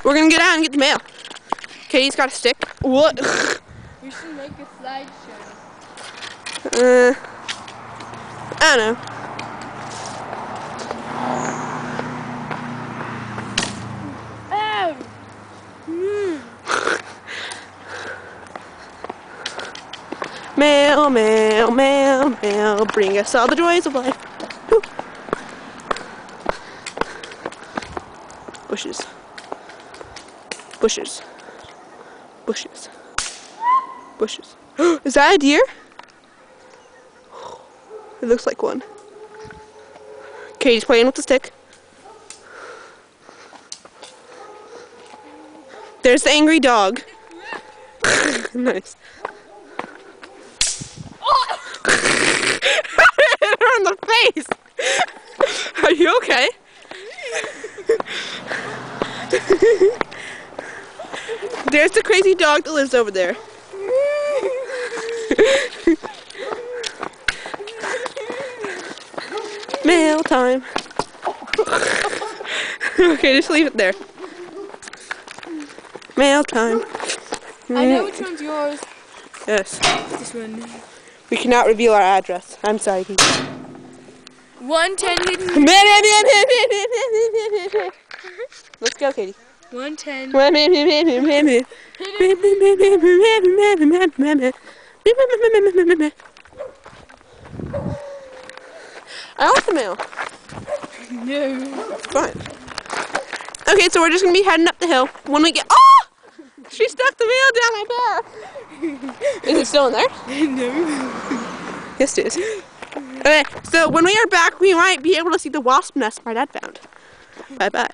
We're gonna get out and get the mail. Katie's got a stick. What? We should make a slideshow. I don't know. Oh! Mail, mail, mail, mail, bring us all the joys of life. Woo. Bushes. Bushes. Bushes. Bushes. Is that a deer? It looks like one. Katie's playing with the stick. There's the angry dog. Nice. Hit her in the face. Are you okay? There's the crazy dog that lives over there. Mail time. Okay, just leave it there. Mail time. I know which one's yours. Yes. This one. We cannot reveal our address. I'm sorry, people. 110 Hidden. Let's go, Katie. 110. I like the mail. No. It's fine. Okay, so we're just gonna be heading up the hill. When we get, oh! She stuck the mail down my back. Is it still in there? No. Yes, it is. Okay, so when we are back, we might be able to see the wasp nest my dad found. Bye bye.